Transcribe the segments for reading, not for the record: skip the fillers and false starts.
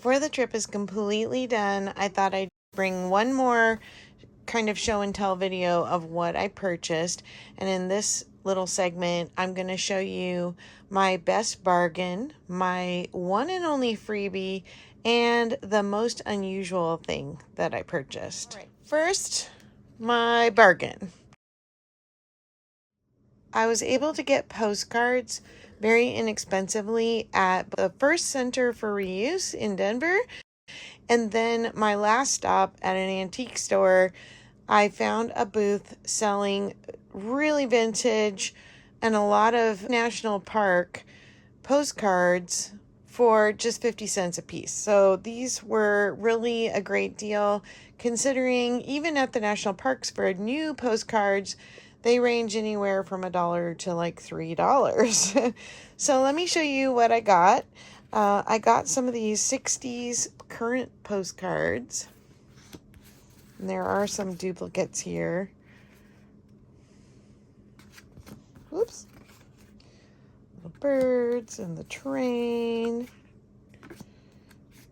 before the trip is completely done, I thought I'd bring one more kind of show and tell video of what I purchased. And in this little segment, I'm going to show you my best bargain, my one and only freebie, and the most unusual thing that I purchased. All right. First, my bargain. I was able to get postcards very inexpensively at the first Center for Reuse in Denver. And then my last stop at an antique store, I found a booth selling really vintage and a lot of national park postcards for just 50 cents a piece. So these were really a great deal, considering even at the national parks for new postcards, they range anywhere from $1 to like $3. So let me show you what I got. I got some of these 60s current postcards. And there are some duplicates here. Oops. Little birds and the train.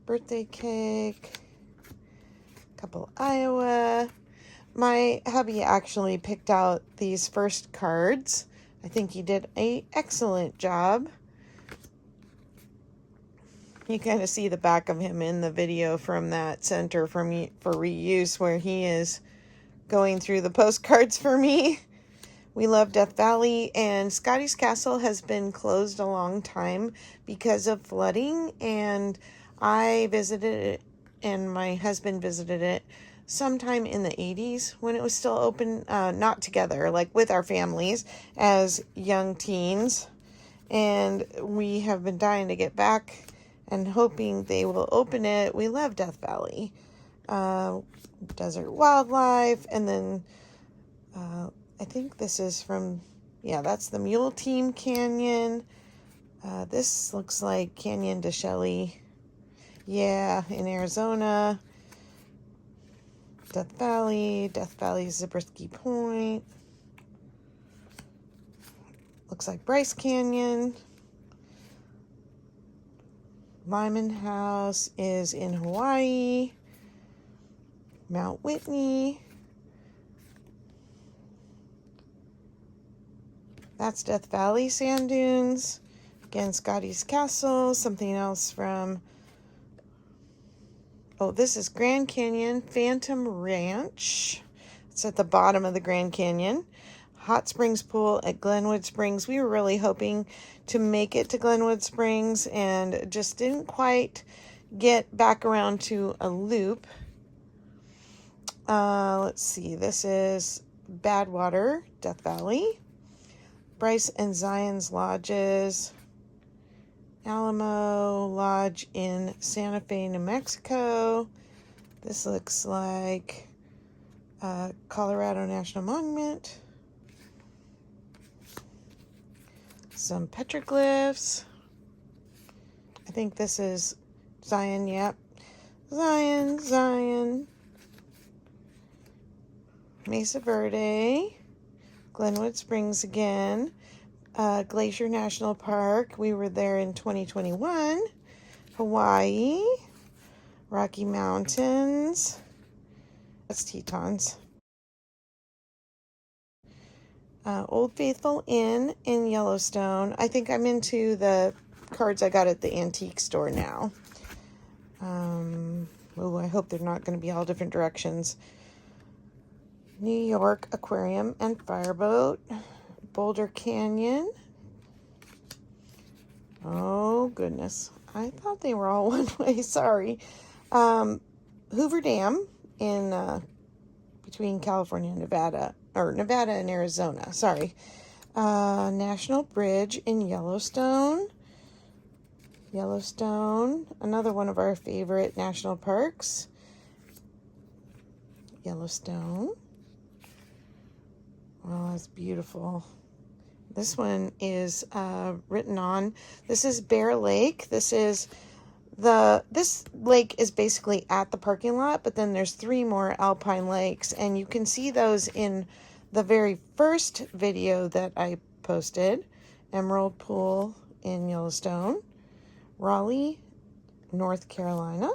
Birthday cake. Couple Iowa. My hubby actually picked out these first cards. I think he did an excellent job. You kind of see the back of him in the video from that Center for Reuse where he is going through the postcards for me. We love Death Valley, and Scotty's Castle has been closed a long time because of flooding, and I visited it and my husband visited it sometime in the 80s when it was still open, not together, like with our families as young teens. And we have been dying to get back and hoping they will open it. We love Death Valley. Desert wildlife, and then I think this is from, yeah, that's the Mule Team Canyon. This looks like Canyon de Shelly. Yeah, in Arizona. Death Valley, Zabriskie Point. Looks like Bryce Canyon. Lyman House is in Hawaii. Mount Whitney. That's Death Valley Sand Dunes. Again, Scotty's Castle. Something else from, oh, this is Grand Canyon Phantom Ranch. It's at the bottom of the Grand Canyon. Hot Springs Pool at Glenwood Springs. We were really hoping to make it to Glenwood Springs and just didn't quite get back around to a loop. Let's see. This is Badwater, Death Valley. Bryce and Zion's Lodges. Alamo Lodge in Santa Fe, New Mexico. This looks like Colorado National Monument. Some petroglyphs. I think this is Zion, yep. Zion. Mesa Verde. Glenwood Springs again. Glacier National Park. We were there in 2021. Hawaii. Rocky Mountains. That's Tetons. Old Faithful Inn in Yellowstone. I think I'm into the cards I got at the antique store now. I hope they're not going to be all different directions. New York Aquarium and Fireboat. Boulder Canyon. Oh, goodness. I thought they were all one way. Sorry. Hoover Dam in between California and Nevada. Or Nevada and Arizona. Sorry. National Bridge in Yellowstone. Another one of our favorite national parks. Yellowstone. Oh, that's beautiful. This one is written on. This is Bear Lake. This lake is basically at the parking lot, but then there's 3 more alpine lakes, and you can see those in the very first video that I posted. Emerald Pool in Yellowstone. Raleigh North Carolina.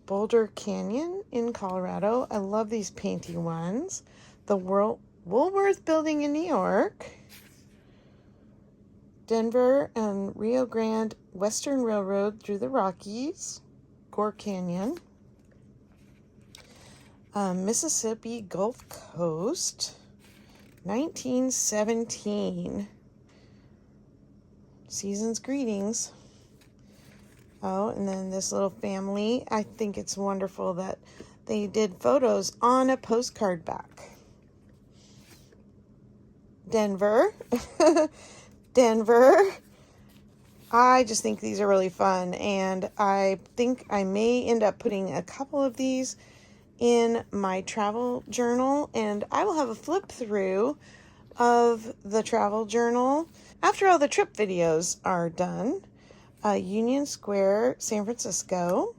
Boulder Canyon in Colorado. I love these painty ones. The Woolworth Building in New York. Denver and Rio Grande Western Railroad through the Rockies. Gore Canyon. Mississippi Gulf Coast. 1917. Season's greetings. Oh, and then this little family. I think it's wonderful that they did photos on a postcard back. Denver. Denver. I just think these are really fun, and I think I may end up putting a couple of these in my travel journal, and I will have a flip through of the travel journal after all the trip videos are done. Union Square, San Francisco.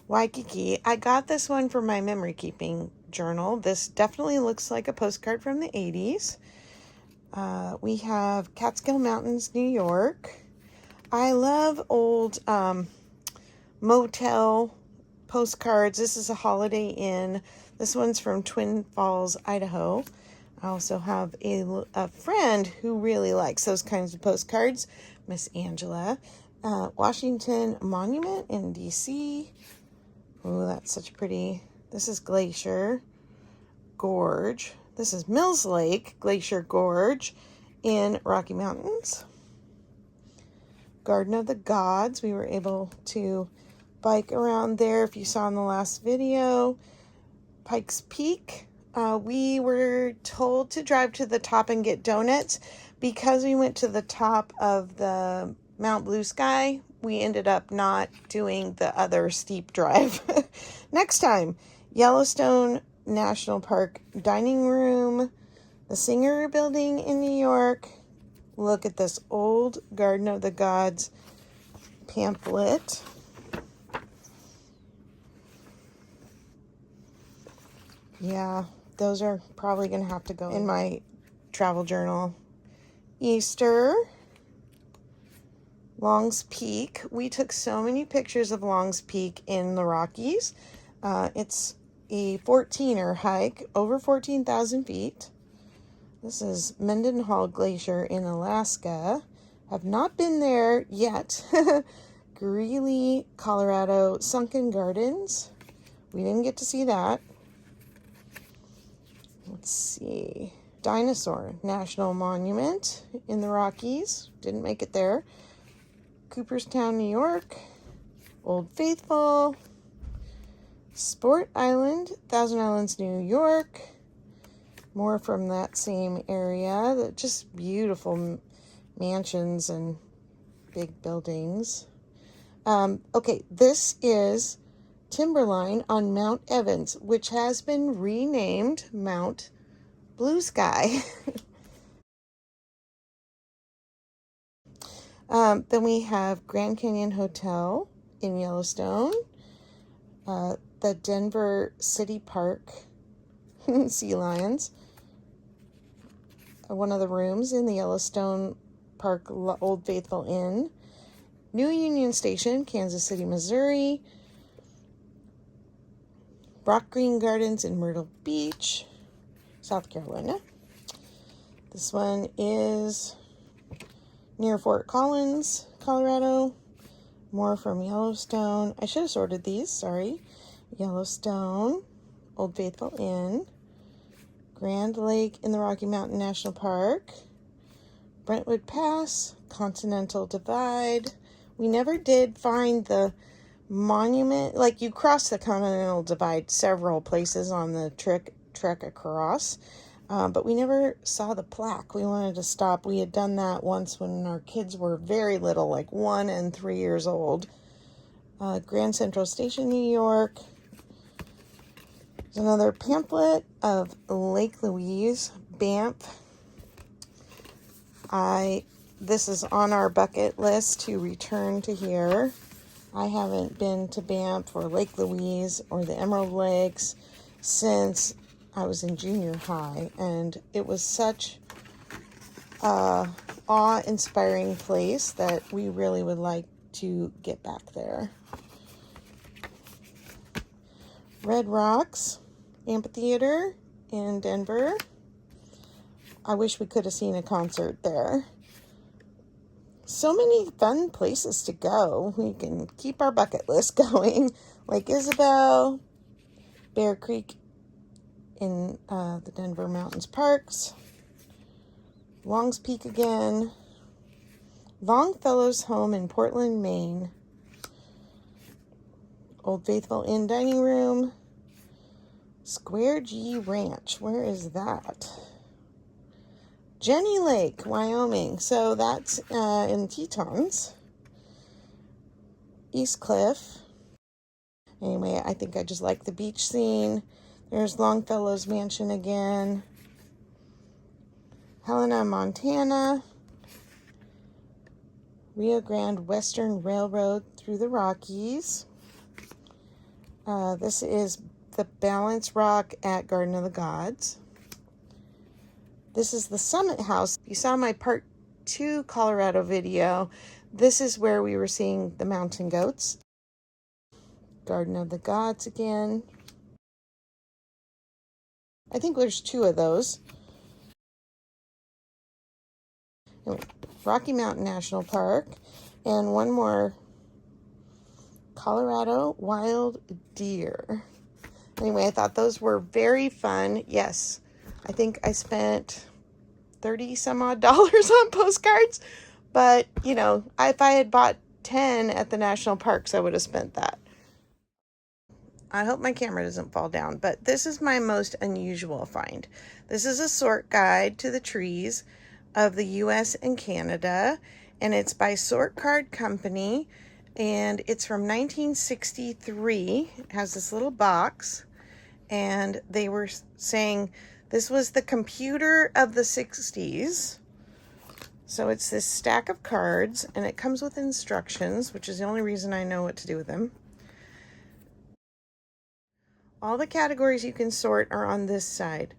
Waikiki. I got this one for my memory keeping journal. This definitely looks like a postcard from the 80s. We have Catskill Mountains, New York. I love old motel postcards. This is a Holiday Inn. This one's from Twin Falls, Idaho. I also have a friend who really likes those kinds of postcards, Miss Angela. Washington Monument in DC. Oh, that's such pretty. This is Glacier Gorge. This is Mills Lake, Glacier Gorge in Rocky Mountains. Garden of the Gods. We were able to bike around there if you saw in the last video. Pikes Peak. We were told to drive to the top and get donuts. Because we went to the top of the Mount Blue Sky, we ended up not doing the other steep drive. Next time, Yellowstone National Park dining room, the Singer Building in New York. Look at this old Garden of the Gods pamphlet. Yeah, those are probably going to have to go in my travel journal. Easter. Long's Peak. We took so many pictures of Long's Peak in the Rockies. It's a 14er hike, over 14,000 feet. This is Mendenhall Glacier in Alaska. Have not been there yet. Greeley, Colorado, Sunken Gardens. We didn't get to see that. Let's see. Dinosaur National Monument in the Rockies. Didn't make it there. Cooperstown, New York. Old Faithful. Sport Island, Thousand Islands, New York. More from that same area. Just beautiful mansions and big buildings. Okay, this is Timberline on Mount Evans, which has been renamed Mount Blue Sky. Then we have Grand Canyon Hotel in Yellowstone. The Denver City Park sea lions. One of the rooms in the Yellowstone Park Old Faithful Inn. New Union Station, Kansas City, Missouri. Brock Green Gardens in Myrtle Beach, South Carolina. This one is near Fort Collins, Colorado. More from Yellowstone. I should have sorted these, sorry. Yellowstone, Old Faithful Inn, Grand Lake in the Rocky Mountain National Park, Brentwood Pass, Continental Divide. We never did find the monument. Like, you cross the Continental Divide several places on the trek across, but we never saw the plaque. We wanted to stop. We had done that once when our kids were very little, like 1 and 3 years old. Grand Central Station, New York. There's another pamphlet of Lake Louise, Banff. This is on our bucket list to return to here. I haven't been to Banff or Lake Louise or the Emerald Lakes since I was in junior high, and it was such a awe-inspiring place that we really would like to get back there. Red Rocks Amphitheater in Denver. I wish we could have seen a concert there. So many fun places to go. We can keep our bucket list going. Lake Isabel, Bear Creek in the Denver Mountains Parks, Long's Peak again, Longfellow's home in Portland, Maine, Old Faithful Inn Dining Room, Square G Ranch, where is that? Jenny Lake, Wyoming, so that's in the Tetons. East Cliff. Anyway, I think I just like the beach scene. There's Longfellow's Mansion again. Helena, Montana. Rio Grande Western Railroad through the Rockies. This is the Balance Rock at Garden of the Gods. This is the Summit House. You saw my part 2 Colorado video. This is where we were seeing the mountain goats. Garden of the Gods again. I think there's 2 of those. Rocky Mountain National Park. And one more. Colorado Wild Deer. Anyway, I thought those were very fun. Yes, I think I spent $30 some odd on postcards. But, you know, if I had bought 10 at the national parks, I would have spent that. I hope my camera doesn't fall down, but this is my most unusual find. This is a sort guide to the trees of the US and Canada, and it's by Sort Card Company, and it's from 1963. It has this little box, and they were saying this was the computer of the 60s. So it's this stack of cards, and it comes with instructions, which is the only reason I know what to do with them. All the categories you can sort are on this side.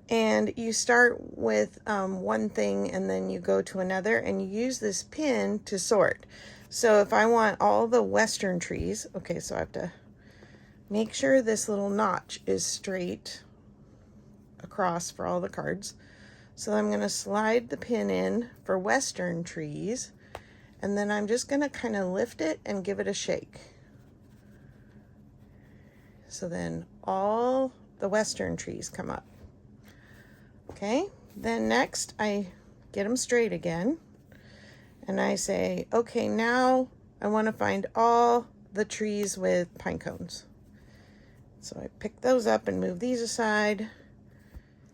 And you start with one thing, and then you go to another, and you use this pin to sort. So if I want all the western trees, okay, so I have to make sure this little notch is straight across for all the cards. So I'm going to slide the pin in for western trees, and then I'm just going to kind of lift it and give it a shake. So then all the western trees come up. Okay, then next I get them straight again, and I say, okay, now I want to find all the trees with pine cones. So I pick those up and move these aside.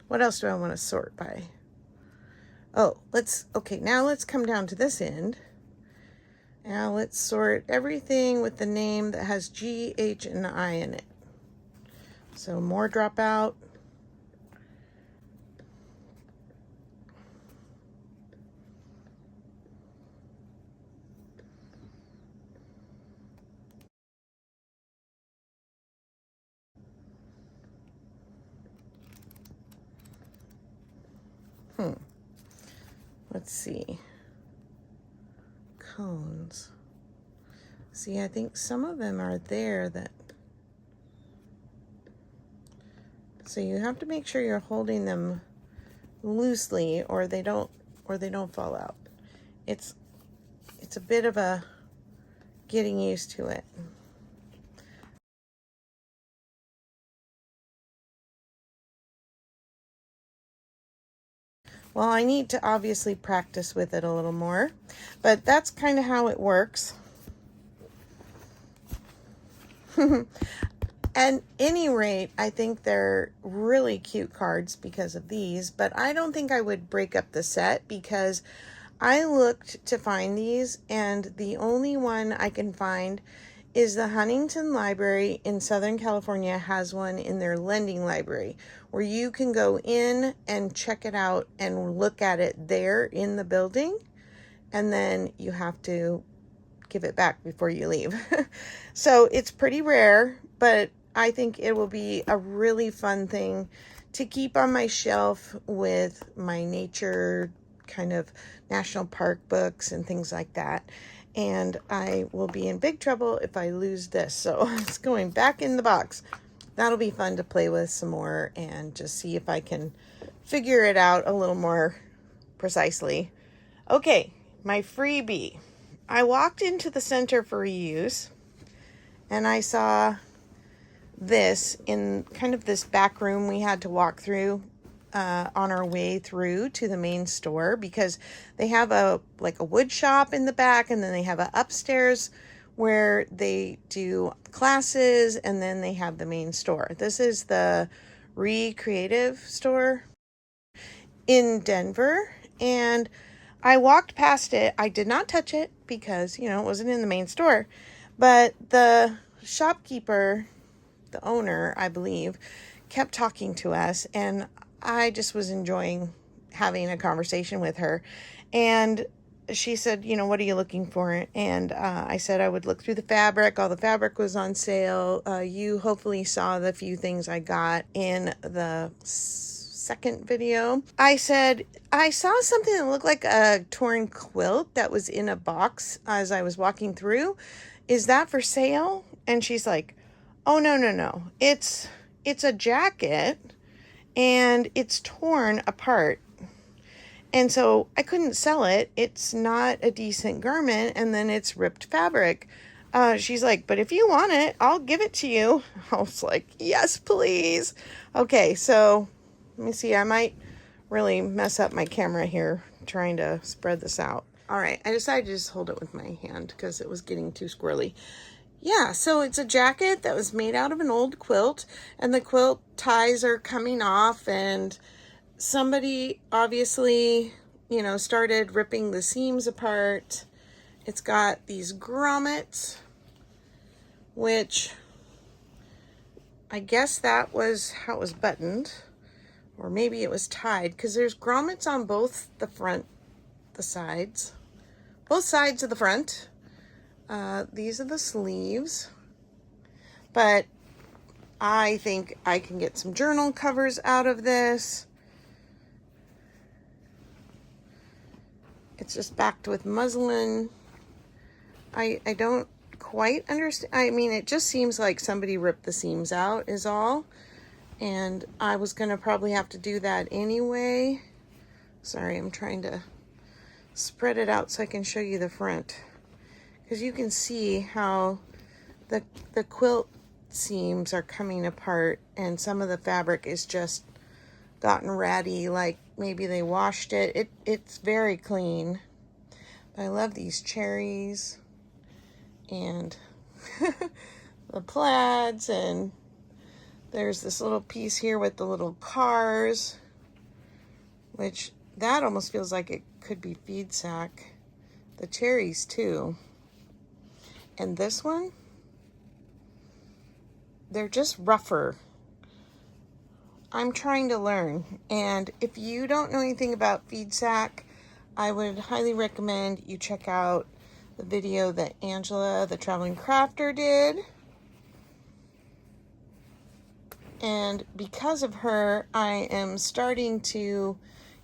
What else do I want to sort by? Oh, now let's come down to this end. Now let's sort everything with the name that has G, H, and I in it. So more drop out. Let's see. Cones. See, I think some of them are there that... So you have to make sure you're holding them loosely, or they don't fall out. It's a bit of a getting used to it. Well, I need to obviously practice with it a little more, but that's kind of how it works. At any rate, I think they're really cute cards because of these, but I don't think I would break up the set because I looked to find these, and the only one I can find is the Huntington Library in Southern California has one in their lending library where you can go in and check it out and look at it there in the building, and then you have to give it back before you leave. So it's pretty rare, but I think it will be a really fun thing to keep on my shelf with my nature kind of national park books and things like that. And I will be in big trouble if I lose this. So it's going back in the box. That'll be fun to play with some more and just see if I can figure it out a little more precisely. Okay, my freebie. I walked into the Center for Reuse and I saw this in kind of this back room we had to walk through on our way through to the main store, because they have a wood shop in the back, and then they have a upstairs where they do classes, and then they have the main store. This is the Recreative store in Denver, and I walked past it. I did not touch it because, it wasn't in the main store, but the shopkeeper, the owner, I believe, kept talking to us, and I just was enjoying having a conversation with her. And she said, what are you looking for? And I said I would look through the fabric. All the fabric was on sale. You hopefully saw the few things I got in the second video. I said I saw something that looked like a torn quilt that was in a box as I was walking through. Is that for sale? And she's like, oh, no. It's a jacket and it's torn apart. And so I couldn't sell it. It's not a decent garment, and then it's ripped fabric. She's like, but if you want it, I'll give it to you. I was like, yes, please. Okay, so let me see. I might really mess up my camera here trying to spread this out. All right, I decided to just hold it with my hand because it was getting too squirrely. Yeah, so it's a jacket that was made out of an old quilt, and the quilt ties are coming off, and somebody obviously, started ripping the seams apart. It's got these grommets, which I guess that was how it was buttoned, or maybe it was tied, because there's grommets on both the sides, both sides of the front. These are the sleeves, but I think I can get some journal covers out of this. It's just backed with muslin. I don't quite understand. I mean, it just seems like somebody ripped the seams out is all. And I was going to probably have to do that anyway. Sorry, I'm trying to spread it out so I can show you the front. Because you can see how the quilt seams are coming apart, and some of the fabric is just gotten ratty, like maybe they washed it. It's very clean. But I love these cherries and the plaids, and there's this little piece here with the little cars, which that almost feels like it could be feed sack. The cherries too. And this one, they're just rougher. I'm trying to learn. And if you don't know anything about feed sack, I would highly recommend you check out the video that Angela, the traveling crafter, did. And because of her, I am starting to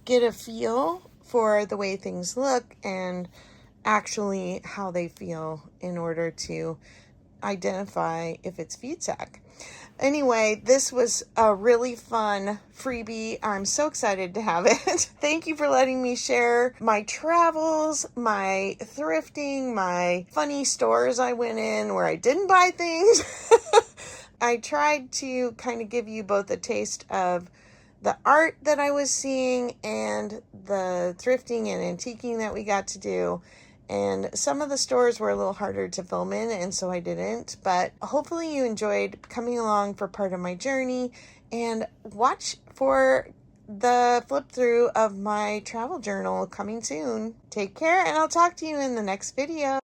get a feel for the way things look and actually how they feel in order to identify if it's feed sack. Anyway, this was a really fun freebie. I'm so excited to have it. Thank you for letting me share my travels, my thrifting, my funny stores I went in where I didn't buy things. I tried to kind of give you both a taste of the art that I was seeing and the thrifting and antiquing that we got to do. And some of the stores were a little harder to film in, and so I didn't. But hopefully you enjoyed coming along for part of my journey, and watch for the flip through of my travel journal coming soon. Take care, and I'll talk to you in the next video.